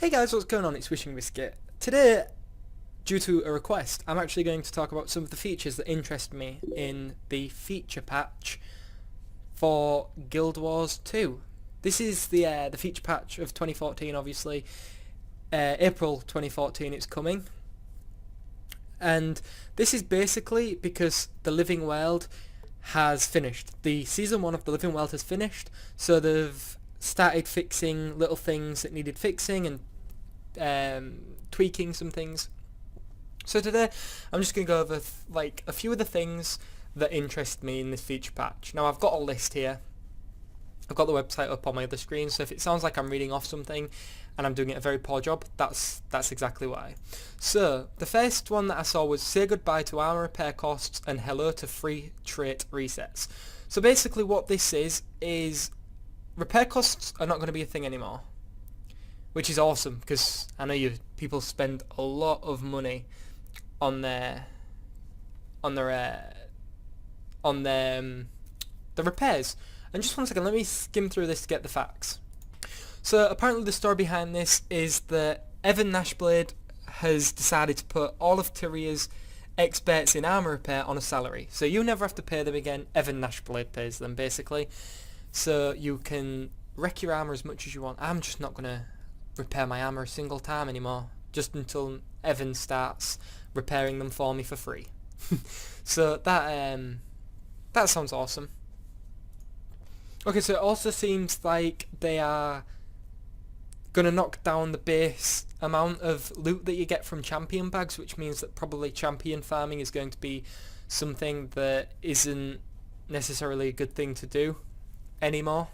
Hey guys, what's going on? It's Wishing Biscuit. Today, due to a request, I'm actually going to talk about some of the features that interest me in the feature patch for Guild Wars 2. This is the feature patch of 2014, obviously. April 2014 it's coming. And this is basically because the Living World has finished. The Season 1 of the Living World has finished, so they've started fixing little things that needed fixing and tweaking some things. So today I'm just going to go over a few of the things that interest me in this feature patch. Now I've got a list here. I've got the website up on my other screen, so if it sounds like I'm reading off something and I'm doing it a very poor job, that's exactly why. So the first one that I saw was say goodbye to armor repair costs and hello to free trait resets. So basically what this is repair costs are not going to be a thing anymore, which is awesome because I know people spend a lot of money on the repairs. And just one second, let me skim through this to get the facts. So apparently the story behind this is that Evan Nashblade has decided to put all of Tyria's experts in armor repair on a salary. So you never have to pay them again, Evan Nashblade pays them basically. So you can wreck your armor as much as you want. I'm just not going to repair my armor a single time anymore, just until Evan starts repairing them for me for free. So that sounds awesome. Okay, so it also seems like they are going to knock down the base amount of loot that you get from champion bags, which means that probably champion farming is going to be something that isn't necessarily a good thing to do anymore.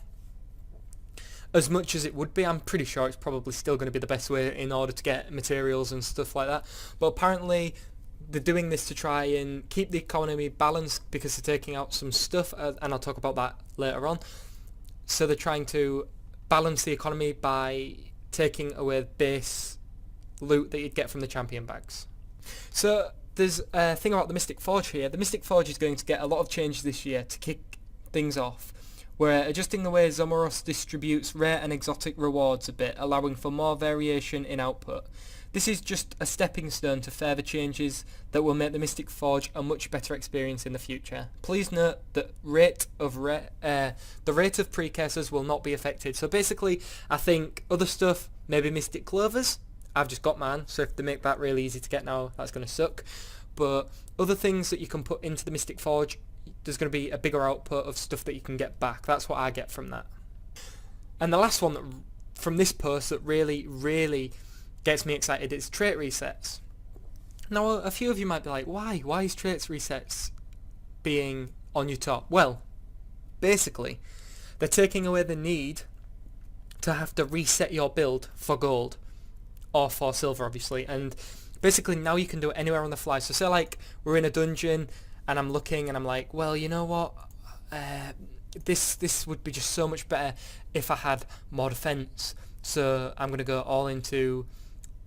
As much as it would be, I'm pretty sure it's probably still going to be the best way in order to get materials and stuff like that. But apparently they're doing this to try and keep the economy balanced because they're taking out some stuff, and I'll talk about that later on. So they're trying to balance the economy by taking away base loot that you'd get from the champion bags. So there's a thing about the Mystic Forge here. The Mystic Forge is going to get a lot of changes this year to kick things off. We're adjusting the way Zomoros distributes rare and exotic rewards a bit, allowing for more variation in output. This is just a stepping stone to further changes that will make the Mystic Forge a much better experience in the future. Please note that the rate of precursors will not be affected. So basically, I think other stuff, maybe Mystic Clovers. I've just got mine, so if they make that really easy to get now, that's going to suck. But other things that you can put into the Mystic Forge, there's going to be a bigger output of stuff that you can get back. That's what I get from that. And the last one from this post that really gets me excited is trait resets. Now a few of you might be like, why is traits resets being on your top? Well, basically they're taking away the need to have to reset your build for gold or for silver, obviously, and basically now you can do it anywhere on the fly. So say like we're in a dungeon and I'm looking and I'm like, well, you know what, this would be just so much better if I had more defense, so I'm going to go all into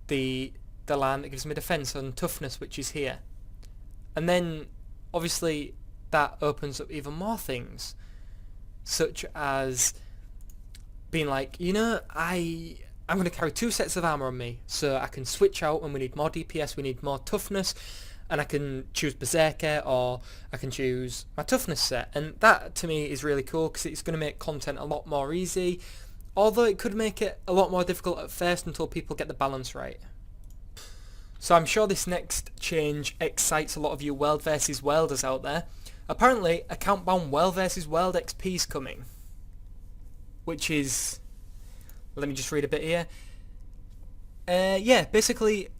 the land that gives me defense and toughness, which is here. And then obviously that opens up even more things, such as being like, you know, I'm going to carry 2 sets of armor on me, so I can switch out when we need more DPS, we need more toughness, and I can choose Berserker or I can choose my toughness set. And that to me is really cool because it's going to make content a lot more easy, although it could make it a lot more difficult at first until people get the balance right. So I'm sure this next change excites a lot of you World vs Worlders out there. Apparently account bound World vs World XP is coming, which is, let me just read a bit here. Yeah, basically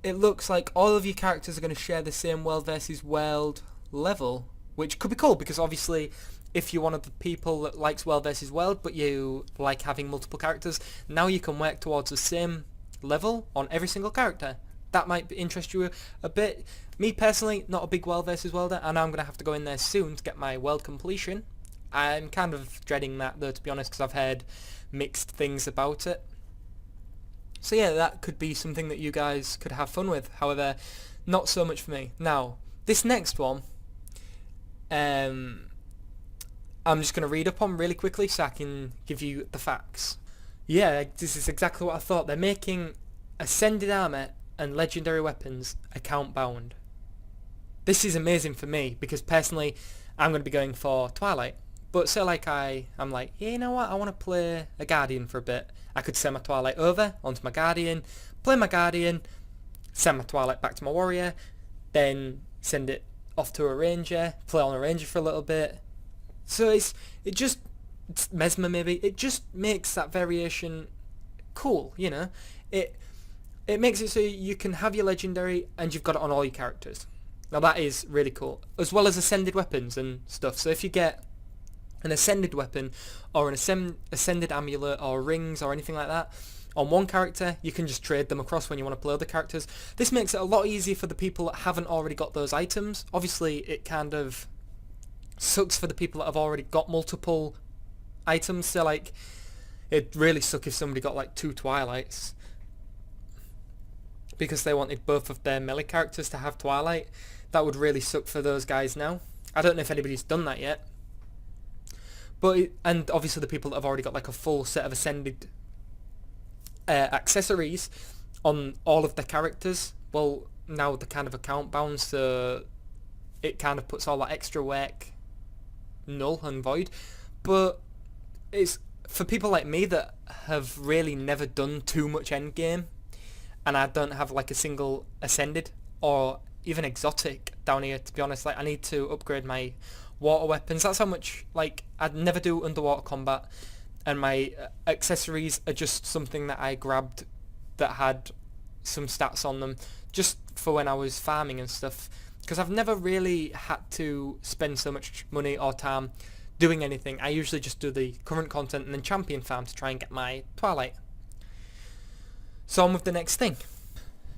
it looks like all of your characters are going to share the same World vs World level, which could be cool because obviously if you're one of the people that likes World vs World but you like having multiple characters, now you can work towards the same level on every single character. That might interest you a bit. Me personally, not a big World vs Worlder, and I'm going to have to go in there soon to get my world completion. I'm kind of dreading that though, to be honest, because I've heard mixed things about it. So yeah, that could be something that you guys could have fun with. However, not so much for me. Now, this next one, I'm just going to read up on really quickly so I can give you the facts. Yeah, this is exactly what I thought. They're making Ascended Armor and Legendary Weapons account bound. This is amazing for me because personally I'm going to be going for Twilight. But say like I'm like, yeah, you know what, I want to play a Guardian for a bit. I could send my Twilight over onto my Guardian, play my Guardian, send my Twilight back to my Warrior, then send it off to a Ranger, play on a Ranger for a little bit. So it's Mesmer maybe. It just makes that variation cool, you know. It makes it so you can have your Legendary and you've got it on all your characters. Now that is really cool. As well as Ascended Weapons and stuff. So if you get an Ascended Weapon or an Ascended Amulet or rings or anything like that on one character, you can just trade them across when you want to play other characters. This makes it a lot easier for the people that haven't already got those items. Obviously it kind of sucks for the people that have already got multiple items. So like, it'd really suck if somebody got like 2 Twilights because they wanted both of their melee characters to have Twilight. That would really suck for those guys now. I don't know if anybody's done that yet. But and obviously the people that have already got like a full set of Ascended accessories on all of their characters, well, now they're kind of account bound, so it kind of puts all that extra work null and void. But it's for people like me that have really never done too much endgame, and I don't have like a single Ascended or even exotic down here, to be honest. Like, I need to upgrade my water weapons. That's how much, like, I'd never do underwater combat, and my accessories are just something that I grabbed that had some stats on them just for when I was farming and stuff, because I've never really had to spend so much money or time doing anything. I usually just do the current content and then champion farm to try and get my Twilight. So on with the next thing.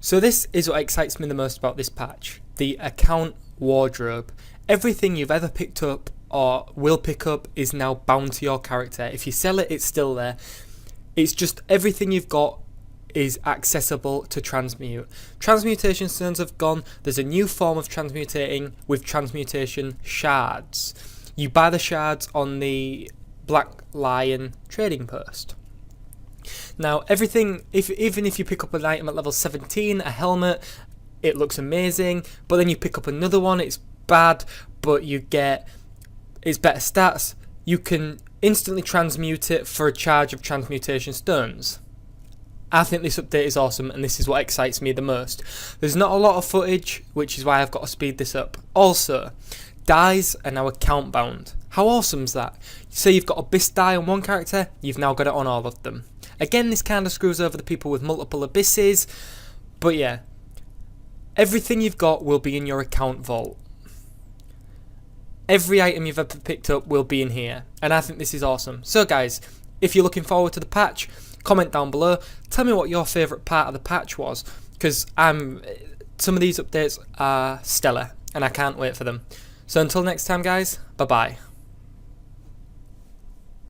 So this is what excites me the most about this patch, the account wardrobe. Everything you've ever picked up or will pick up is now bound to your character. If you sell it, it's still there. It's just everything you've got is accessible to transmute. Transmutation stones have gone. There's a new form of transmutating with transmutation shards. You buy the shards on the Black Lion trading post. Now everything, even if you pick up an item at level 17, a helmet, it looks amazing, but then you pick up another one, it's bad, but you get it's better stats, you can instantly transmute it for a charge of transmutation stones. I think this update is awesome, and this is what excites me the most. There's not a lot of footage, which is why I've got to speed this up. Also, dyes are now account bound. How awesome is that? So you've got Abyss dye on one character, you've now got it on all of them. Again, this kind of screws over the people with multiple abysses, but yeah, everything you've got will be in your account vault. Every item you've ever picked up will be in here, and I think this is awesome. So guys, if you're looking forward to the patch, comment down below, tell me what your favourite part of the patch was, because some of these updates are stellar, and I can't wait for them. So until next time guys, bye bye.